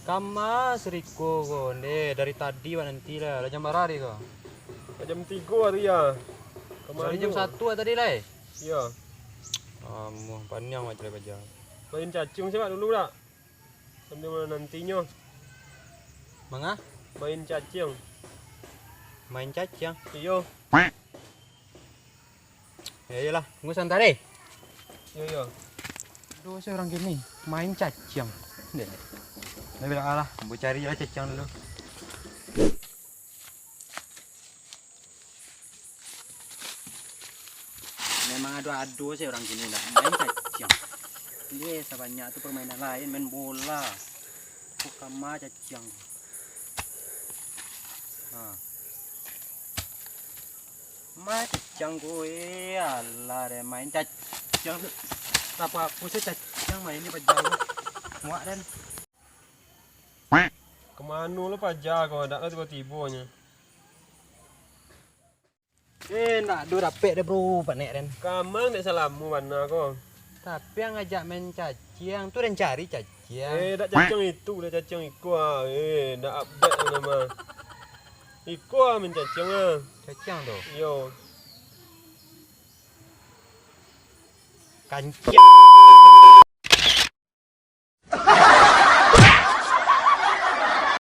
Kama seriko ko, dari tadi wah nanti lah. Jam berapa hari ko? Jam 3 hari ya. Dari jam 1 tadi lah. Iya. Panjang macam kerja. Main cacing siapa dulu tak? Sambil nantinya. Manga? Main cacing. Main cacing. Iya. Ya iyalah, tunggu santai deh. Iya. Aduh, saya orang gini main cacing. Deh. Saya bilang alah, mau cari lah cacing dulu. Memang adu-adu sih orang gini lah, main cacing. Biasa banyak tuh permainan lain, main bola. Kama cacing. Main cacing gue, alah deh main cacing. Apa aku sih cacing main ini pajak muak dan. Kemana lu pajak kau ada tiba-tibanya? Nak dua rapek deh bro, panek dan. Kamang nek salamu mana kau? Tapi yang ngajak main cacing tuh dan cari cacing. Dak cacing itu, dak cacing iku ah. Dak update nama. Iku ah main cacing ah. Cacing tuh. Yo. Kancing.